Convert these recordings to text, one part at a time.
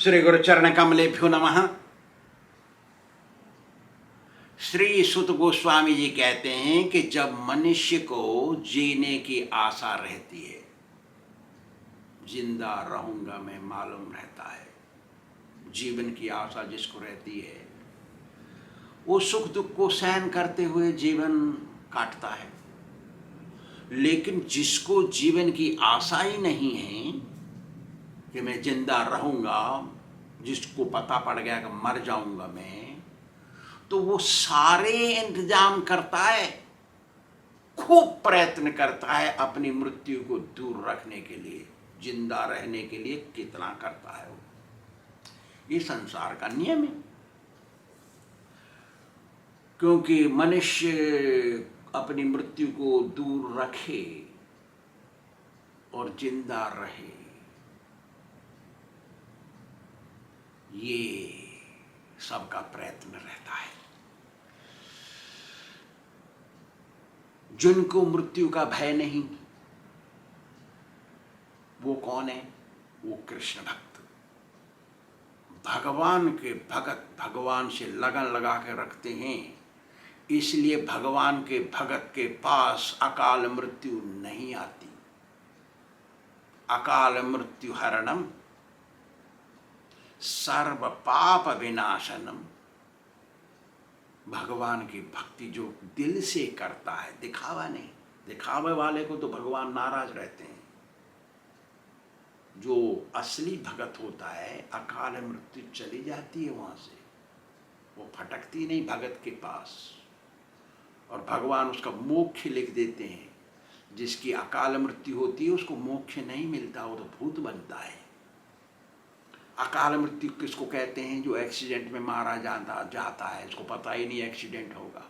श्री गुरुचरण कमलेभ्यो नमः। श्री सुत गोस्वामी जी कहते हैं कि जब मनुष्य को जीने की आशा रहती है, जिंदा रहूंगा मैं मालूम रहता है, जीवन की आशा जिसको रहती है वो सुख दुख को सहन करते हुए जीवन काटता है। लेकिन जिसको जीवन की आशा ही नहीं है कि मैं जिंदा रहूंगा, जिसको पता पड़ गया कि मर जाऊंगा मैं, तो वो सारे इंतजाम करता है, खूब प्रयत्न करता है अपनी मृत्यु को दूर रखने के लिए, जिंदा रहने के लिए कितना करता है वो। ये संसार का नियम है। क्योंकि मनुष्य अपनी मृत्यु को दूर रखे और जिंदा रहे, ये सबका प्रयत्न रहता है। जिनको मृत्यु का भय नहीं, वो कौन है? वो कृष्ण भक्त, भगवान के भगत, भगवान से लगन लगा के रखते हैं। इसलिए भगवान के भगत के पास अकाल मृत्यु नहीं आती। अकाल मृत्यु हरणम सर्व पाप विनाशनम। भगवान की भक्ति जो दिल से करता है, दिखावा नहीं, दिखावे वाले को तो भगवान नाराज रहते हैं। जो असली भगत होता है, अकाल मृत्यु चली जाती है वहां से, वो भटकती नहीं भगत के पास, और भगवान उसका मोक्ष लिख देते हैं। जिसकी अकाल मृत्यु होती है उसको मोक्ष नहीं मिलता, वो तो भूत बनता है। अकाल मृत्यु किसको कहते हैं? जो एक्सीडेंट में मारा जाता है, इसको पता ही नहीं एक्सीडेंट होगा।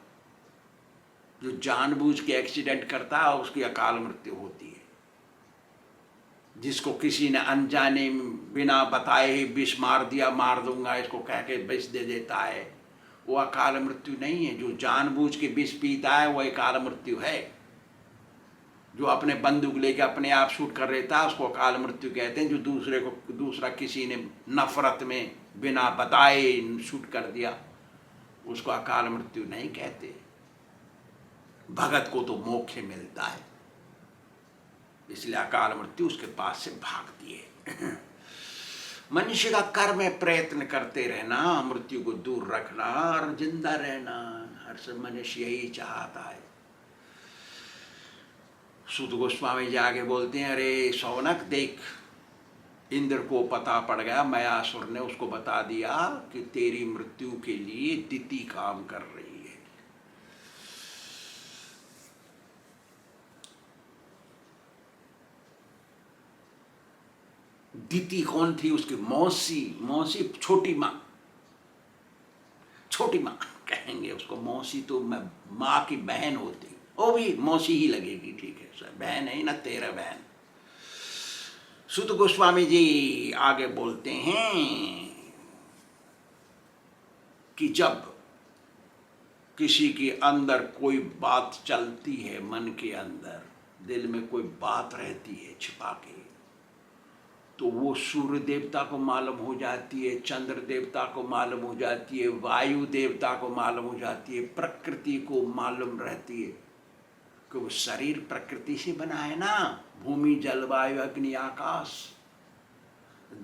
जो जानबूझ के एक्सीडेंट करता है उसकी अकाल मृत्यु होती है। जिसको किसी ने अनजाने बिना बताए ही विष मार दिया, मार दूंगा इसको कह के विष दे देता है, वो अकाल मृत्यु नहीं है। जो जानबूझ के विष पीता है वो अकाल मृत्यु है। जो अपने बंदूक लेके अपने आप शूट कर लेता है उसको अकाल मृत्यु कहते हैं। जो दूसरा किसी ने नफरत में बिना बताए शूट कर दिया, उसको अकाल मृत्यु नहीं कहते। भगत को तो मोक्ष मिलता है, इसलिए अकाल मृत्यु उसके पास से भागती है। मनुष्य का कर्म है प्रयत्न करते रहना, मृत्यु को दूर रखना और जिंदा रहना। हर सब मनुष्य यही चाहता है। सुत गोस्वामी जी आगे बोलते हैं, अरे सौनक देख, इंद्र को पता पड़ गया, मयासुर ने उसको बता दिया कि तेरी मृत्यु के लिए दिति काम कर रही है। दिति कौन थी? उसकी मौसी, छोटी माँ कहेंगे उसको। मौसी तो माँ की बहन होती, वो भी मौसी ही लगेगी, ठीक है सर, बहन है ना, तेरा बहन। सुत गोस्वामी जी आगे बोलते हैं कि जब किसी के अंदर कोई बात चलती है, मन के अंदर, दिल में कोई बात रहती है छिपा के, तो वो सूर्य देवता को मालूम हो जाती है, चंद्र देवता को मालूम हो जाती है, वायु देवता को मालूम हो जाती है, प्रकृति को मालूम रहती है कि वो शरीर प्रकृति से बना है ना। भूमि जल वायु अग्नि आकाश,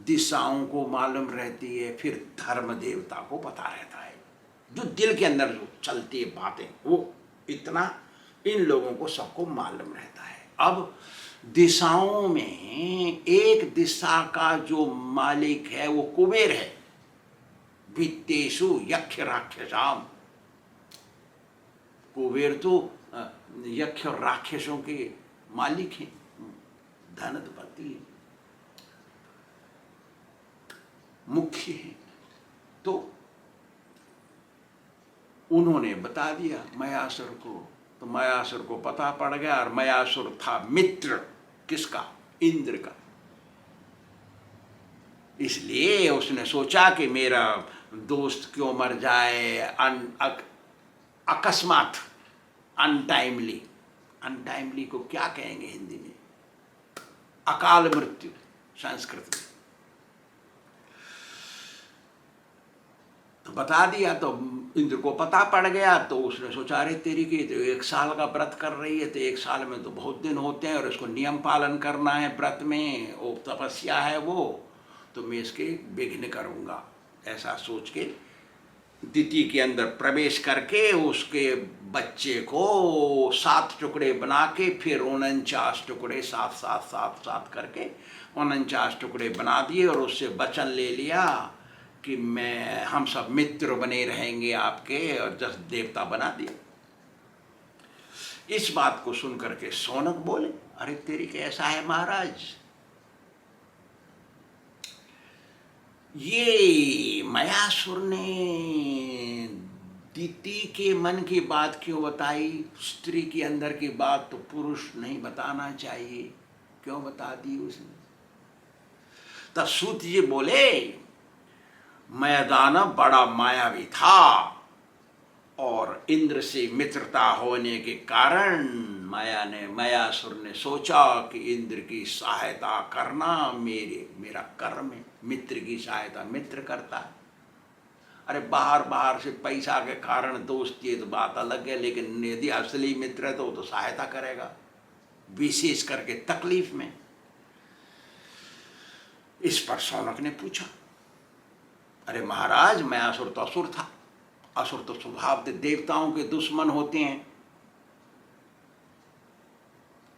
दिशाओं को मालूम रहती है। फिर धर्म देवता को पता रहता है, जो दिल के अंदर जो चलती है बातें, वो इतना इन लोगों को सबको मालूम रहता है। अब दिशाओं में एक दिशा का जो मालिक है वो कुबेर है। वित्तेषु यक्ष राक्षसाम, कुबेर तो यक्ष और राक्षसों के मालिक हैं, धनाधिपति मुख्य हैं। तो उन्होंने बता दिया मयासुर को, तो मयासुर को पता पड़ गया। और मयासुर था मित्र किसका? इंद्र का। इसलिए उसने सोचा कि मेरा दोस्त क्यों मर जाए अकस्मात, अनटाइमली। अनटाइमली को क्या कहेंगे हिंदी में? अकाल मृत्यु संस्कृत में। तो बता दिया, तो इंद्र को पता पड़ गया। तो उसने सोचा अरे तेरी की तो 1 साल का व्रत कर रही है, तो 1 साल में तो बहुत दिन होते हैं और इसको नियम पालन करना है व्रत में, वो तपस्या है वो, तो मैं इसके विघ्न करूँगा। ऐसा सोच के दिति के अंदर प्रवेश करके उसके बच्चे को 7 टुकड़े बना के, फिर 49 टुकड़े 7 7 7 7 करके 49 टुकड़े बना दिए और उससे वचन ले लिया कि हम सब मित्र बने रहेंगे आपके, और 10 देवता बना दिए। इस बात को सुन करके शौनक बोले अरे तेरी कैसा है महाराज, ये मयासुर ने दिति के मन की बात क्यों बताई, स्त्री के अंदर की बात तो पुरुष नहीं बताना चाहिए, क्यों बता दी उसने। तब सूत जी बोले मैं दानव बड़ा मायावी था और इंद्र से मित्रता होने के कारण मयासुर ने सोचा कि इंद्र की सहायता करना मेरा कर्म है, मित्र की सहायता मित्र करता है। अरे बाहर से पैसा के कारण दोस्ती तो बात अलग है, लेकिन यदि असली मित्र है तो सहायता करेगा, विशेष करके तकलीफ में। इस पर शौनक ने पूछा अरे महाराज मयासुर तो असुर था, असुर तो स्वभाव से देवताओं के दुश्मन होते हैं,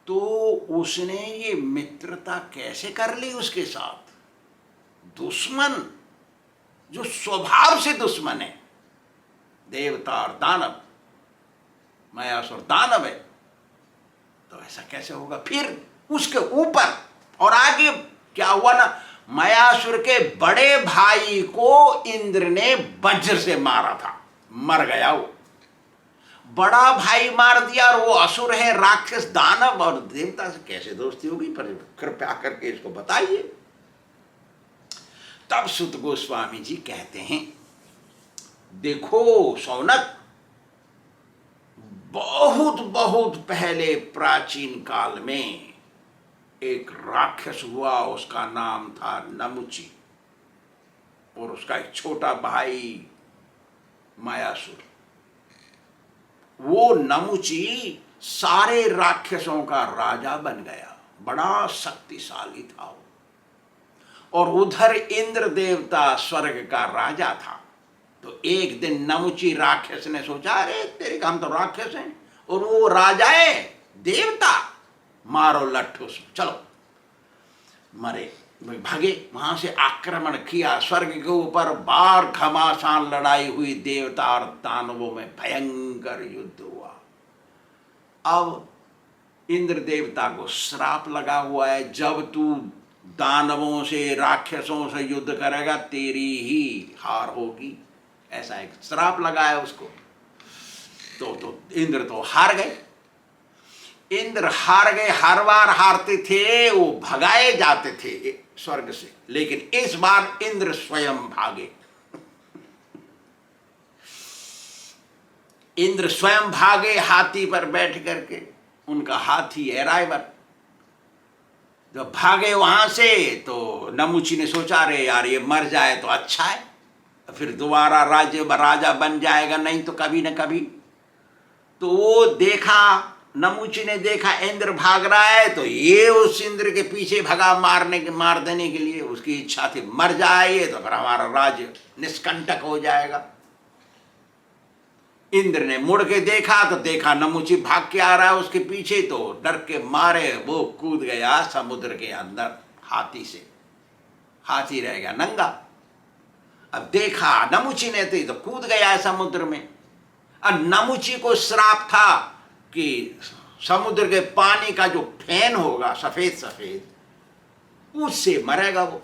तो उसने ये मित्रता कैसे कर ली उसके साथ। दुश्मन जो स्वभाव से दुश्मन है, देवता और दानव, मयासुर दानव है, तो ऐसा कैसे होगा। फिर उसके ऊपर और आगे क्या हुआ ना, मयासुर के बड़े भाई को इंद्र ने वज्र से मारा था, मर गया वो, बड़ा भाई मार दिया, और वो असुर है, राक्षस, दानव और देवता से कैसे दोस्ती होगी, पर कृपया करके इसको बताइए। तब सुत गोस्वामी जी कहते हैं देखो शौनक, बहुत बहुत पहले प्राचीन काल में एक राक्षस हुआ, उसका नाम था नमुची, और उसका एक छोटा भाई मायासुर। वो नमुची सारे राक्षसों का राजा बन गया, बड़ा शक्तिशाली था वो। और उधर इंद्र देवता स्वर्ग का राजा था। तो एक दिन नमुची राक्षस ने सोचा अरे तेरे काम तो राक्षस हैं और वो राजा है देवता, मारो लट्ठू से, चलो मरे। भागे, वहां से आक्रमण किया, स्वर्ग के ऊपर बार घमासान लड़ाई हुई, देवता और दानवों में भयंकर युद्ध हुआ। अब इंद्र देवता को श्राप लगा हुआ है, जब तू दानवों से राक्षसों से युद्ध करेगा तेरी ही हार होगी, ऐसा एक श्राप लगा है उसको। तो इंद्र तो हार गए, इंद्र हार गए, हर बार हारते थे, वो भगाए जाते थे स्वर्ग से, लेकिन इस बार इंद्र स्वयं भागे। इंद्र स्वयं भागे हाथी पर बैठ करके, उनका हाथी ऐरावत। जब भागे वहां से तो नमुची ने सोचा अरे यार ये मर जाए तो अच्छा है, फिर दोबारा राजा बन जाएगा, नहीं तो कभी न कभी। तो वो देखा, नमुची ने देखा इंद्र भाग रहा है, तो ये उस इंद्र के पीछे भगा मार देने के लिए। उसकी इच्छा थी मर जाए ये, तो फिर हमारा राज्य निष्कंटक हो जाएगा। इंद्र ने मुड़ के देखा तो देखा नमुची भाग के आ रहा है उसके पीछे, तो डर के मारे वो कूद गया समुद्र के अंदर हाथी से। हाथी रह गया नंगा। अब देखा नमुची ने तो कूद गया है समुद्र में। अब नमुची को श्राप था कि समुद्र के पानी का जो फेन होगा सफेद सफेद, उससे मरेगा वो।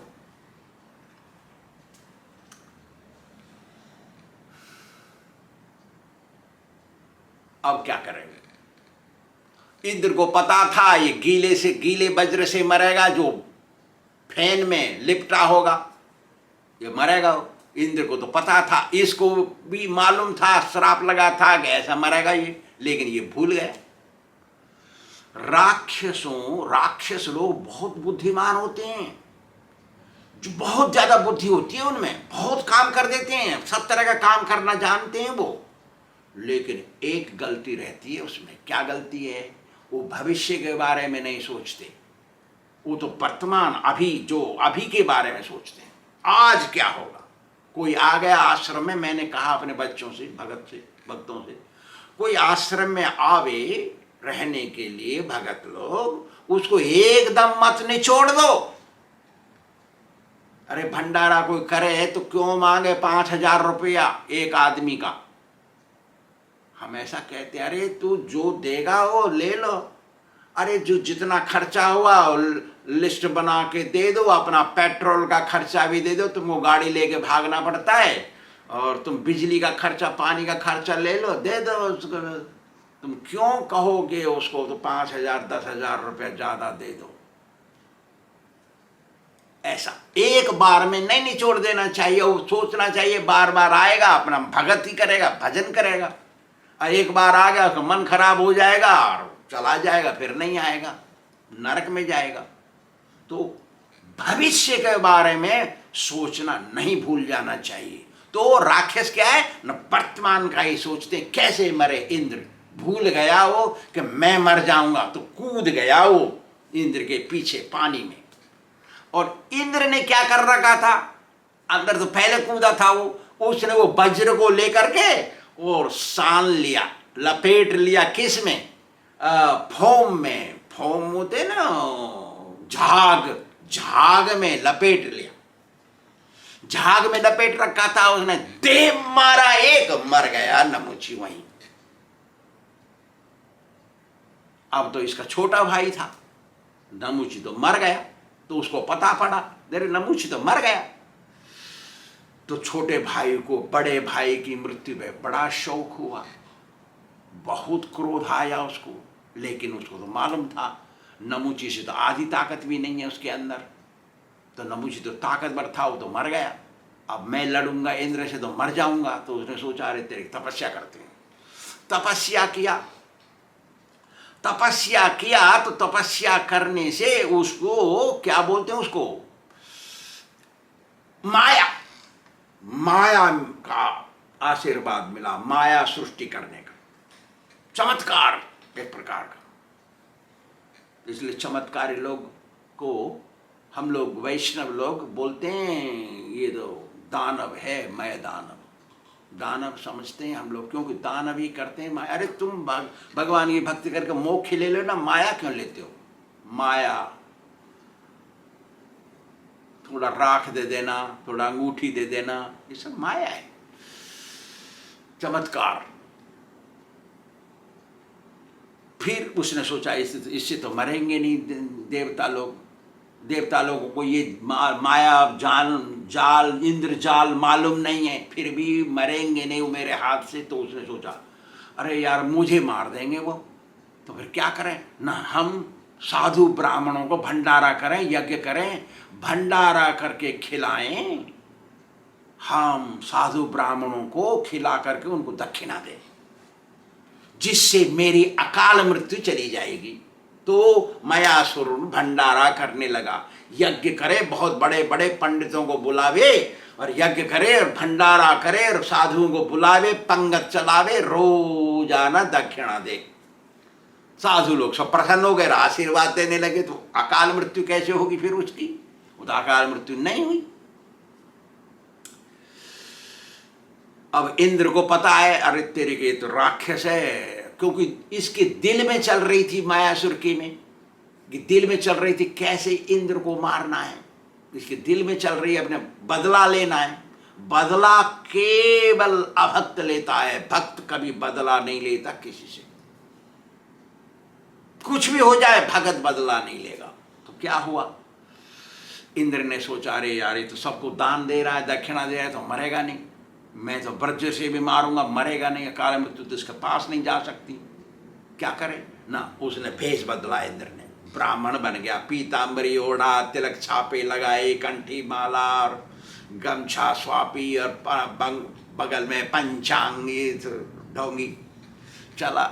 अब क्या करेंगे। इंद्र को पता था ये गीले वज्र से मरेगा, जो फेन में लिपटा होगा ये मरेगा। इंद्र को तो पता था, इसको भी मालूम था, श्राप लगा था कि ऐसा मरेगा ये, लेकिन ये भूल गए। राक्षस लोग बहुत बुद्धिमान होते हैं। जो बहुत ज्यादा बुद्धि होती है उनमें, बहुत काम कर देते हैं, सब तरह का काम करना जानते हैं वो, लेकिन एक गलती रहती है उसमें। क्या गलती है? वो भविष्य के बारे में नहीं सोचते, वो तो वर्तमान अभी जो अभी के बारे में सोचते हैं, आज क्या होगा। कोई आ गया आश्रम में, मैंने कहा अपने बच्चों से, भक्तों से, कोई आश्रम में आवे रहने के लिए भगत लोग, उसको एकदम मत निचोड़ दो। अरे भंडारा कोई करे तो क्यों मांगे 5,000 रुपया एक आदमी का? हम ऐसा कहते हैं, अरे तू जो देगा वो ले लो, अरे जो जितना खर्चा हुआ लिस्ट बना के दे दो, अपना पेट्रोल का खर्चा भी दे दो, तुमको गाड़ी लेके भागना पड़ता है, और तुम बिजली का खर्चा, पानी का खर्चा ले लो, दे दो उसको। तुम क्यों कहोगे उसको तो 5,000 10,000 रुपया ज्यादा दे दो? ऐसा एक बार में नहीं निचोड़ देना चाहिए, वो सोचना चाहिए बार बार आएगा, अपना भगत ही करेगा, भजन करेगा, और एक बार आ गया तो मन खराब हो जाएगा और चला जाएगा, फिर नहीं आएगा, नरक में जाएगा। तो भविष्य के बारे में सोचना नहीं भूल जाना चाहिए। तो राक्षस क्या है न, वर्तमान का ही सोचते हैं, कैसे मरे इंद्र, भूल गया वो कि मैं मर जाऊंगा, तो कूद गया वो इंद्र के पीछे पानी में। और इंद्र ने क्या कर रखा था, अंदर तो पहले कूदा था वो, उसने वो वज्र को लेकर के और सान लिया, लपेट लिया, किस में? फोम में, फोम होते ना, झाग में लपेट लिया, झाग में लपेट रखा था उसने, दे मारा एक, मर गया नमुची वहीं। अब तो इसका छोटा भाई था, नमुची तो मर गया, तो उसको पता पड़ा तेरे नमुची तो मर गया। तो छोटे भाई को बड़े भाई की मृत्यु में बड़ा शौक हुआ, बहुत क्रोध आया उसको, लेकिन उसको तो मालूम था नमुची से तो आधी ताकत भी नहीं है उसके अंदर, तो नमुची तो ताकतवर था, वो तो मर गया, अब मैं लड़ूंगा इंद्र से तो मर जाऊंगा। तो उसने सोचा अरे तेरी तपस्या करते हैं, तपस्या किया, तपस्या किया। तो तपस्या करने से उसको क्या बोलते हैं, उसको माया, माया का आशीर्वाद मिला, माया सृष्टि करने का, चमत्कार एक प्रकार का। इसलिए चमत्कारी लोग को हम लोग वैष्णव लोग बोलते हैं ये तो दानव है, मैं दानव, दानव समझते हैं हम लोग, क्योंकि दानव ही करते हैं माया। अरे तुम भगवान की भक्ति करके मोक्ष ले लो ना, माया क्यों लेते हो? माया थोड़ा राख दे देना, थोड़ा अंगूठी दे देना, ये सब माया है, चमत्कार। फिर उसने सोचा इससे तो मरेंगे नहीं देवता लोग, देवता लोगों को ये माया जाल इंद्र जाल मालूम नहीं है, फिर भी मरेंगे नहीं वो मेरे हाथ से। तो उसने सोचा अरे यार मुझे मार देंगे वो, तो फिर क्या करें ना, हम साधु ब्राह्मणों को भंडारा करें, यज्ञ करें, भंडारा करके खिलाएं, हम साधु ब्राह्मणों को खिला करके उनको दक्षिणा दें, जिससे मेरी अकाल मृत्यु चली जाएगी। तो मयासुर भंडारा करने लगा, यज्ञ करे, बहुत बड़े बड़े पंडितों को बुलावे और यज्ञ करे और भंडारा करे और साधुओं को बुलावे, पंगत चलावे, रोजाना दक्षिणा दे। साधु लोग सब प्रसन्न हो गए, आशीर्वाद देने लगे। तो अकाल मृत्यु कैसे होगी फिर उसकी? वो तो अकाल मृत्यु नहीं हुई। अब इंद्र को पता है अरे तेरे के तो राक्षस है, क्योंकि इसके दिल में चल रही थी मायासुर की में, कि दिल में चल रही थी कैसे इंद्र को मारना है, इसके दिल में चल रही है अपने बदला लेना है। बदला केवल अभक्त लेता है, भक्त कभी बदला नहीं लेता किसी से, कुछ भी हो जाए भगत बदला नहीं लेगा। तो क्या हुआ, इंद्र ने सोचा अरे यार ये तो सबको दान दे रहा है, दक्षिणा दे रहा है, तो मरेगा नहीं, मैं तो वज्र से भी मारूंगा, मरेगा नहीं, अकाल मृत्यु तो इसके पास नहीं जा सकती, क्या करे ना। उसने भेष बदला, इंद्र ने ब्राह्मण बन गया, पीतांबरी ओढ़ा, तिलक छापे लगाए, कंठी माला और गमछा स्वापी और बगल में पंचांगी ढोंगी, चला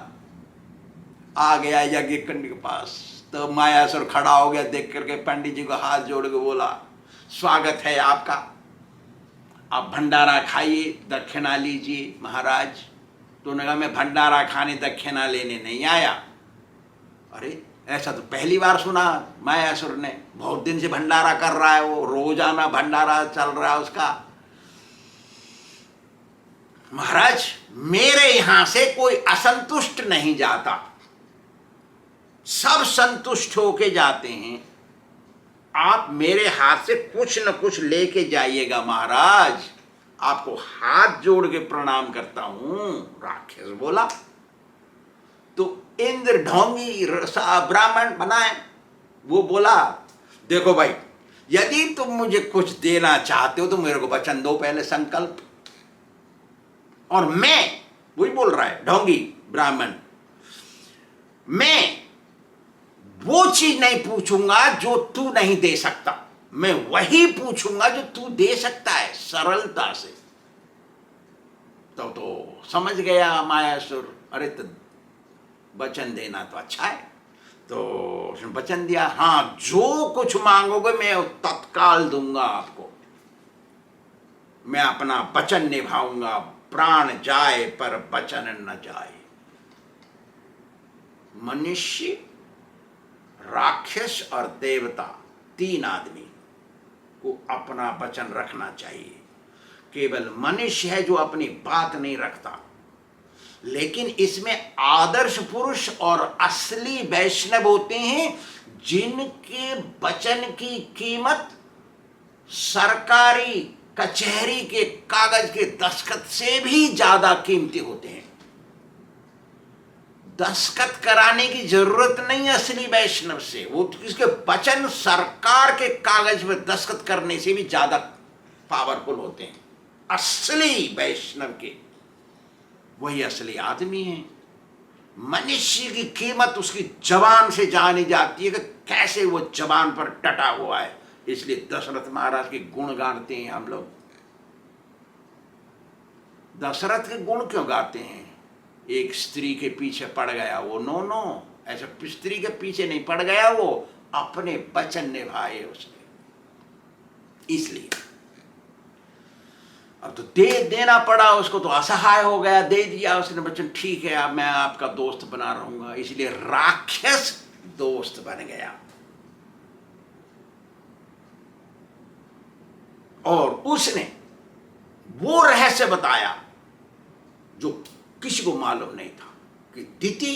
आ गया यज्ञ कुंड के पास। तो मायासुर खड़ा हो गया, देख करके पंडित जी को हाथ जोड़ के बोला स्वागत है आपका, आप भंडारा खाइए, दक्षिणा लीजिए महाराज। तो उन्होंने कहा मैं भंडारा खाने दक्षिणा लेने नहीं आया। अरे ऐसा तो पहली बार सुना मायासुर ने, बहुत दिन से भंडारा कर रहा है वो, रोजाना भंडारा चल रहा है उसका। महाराज मेरे यहां से कोई असंतुष्ट नहीं जाता, सब संतुष्ट होके जाते हैं। आप मेरे हाथ से कुछ न कुछ लेके जाइएगा महाराज, आपको हाथ जोड़ के प्रणाम करता हूं। राक्षस बोला। तो इंद्र ढोंगी ब्राह्मण बनाए, वो बोला देखो भाई, यदि तुम मुझे कुछ देना चाहते हो तो मेरे को वचन दो पहले, संकल्प। और मैं, वही बोल रहा है ढोंगी ब्राह्मण, मैं वो चीज नहीं पूछूंगा जो तू नहीं दे सकता, मैं वही पूछूंगा जो तू दे सकता है, सरलता से। तो समझ गया मायासुर, अरे तो वचन देना तो अच्छा है। तो उसने वचन दिया, हाँ जो कुछ मांगोगे मैं तत्काल दूंगा आपको, मैं अपना वचन निभाऊंगा, प्राण जाए पर वचन न जाए। मनुष्य, राक्षस और देवता, तीन आदमी को अपना वचन रखना चाहिए। केवल मनुष्य है जो अपनी बात नहीं रखता, लेकिन इसमें आदर्श पुरुष और असली वैष्णव होते हैं जिनके वचन की कीमत सरकारी कचहरी के कागज के दस्तखत से भी ज्यादा कीमती होते हैं। दस्तखत कराने की जरूरत नहीं असली वैष्णव से, वो इसके वचन सरकार के कागज में दस्तखत करने से भी ज्यादा पावरफुल होते हैं। असली वैष्णव के वही असली आदमी है। मनुष्य की कीमत उसकी जबान से जानी जाती है कि कैसे वो जबान पर टटा हुआ है। इसलिए दशरथ महाराज के गुण गाते हैं हम लोग। दशरथ के गुण क्यों गाते हैं? एक स्त्री के पीछे पड़ गया वो, नो ऐसा स्त्री के पीछे नहीं पड़ गया वो, अपने वचन निभाए उसने। इसलिए अब तो देना पड़ा उसको, तो असहाय हो गया, दे दिया उसने वचन, ठीक है अब मैं आपका दोस्त बना रहूंगा। इसलिए राक्षस दोस्त बन गया। और उसने वो रहस्य बताया जो किसी को मालूम नहीं था कि दिति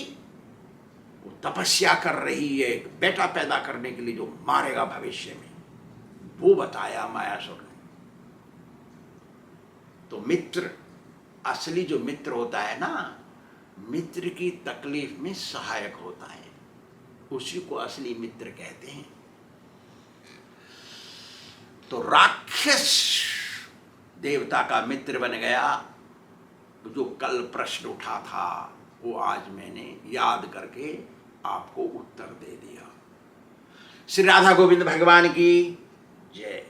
वो तपस्या कर रही है एक बेटा पैदा करने के लिए जो मारेगा भविष्य में, वो बताया मायासुर ने। तो मित्र, असली जो मित्र होता है ना, मित्र की तकलीफ में सहायक होता है, उसी को असली मित्र कहते हैं। तो राक्षस देवता का मित्र बन गया। जो कल प्रश्न उठा था वो आज मैंने याद करके आपको उत्तर दे दिया। श्री राधा गोविंद भगवान की जय।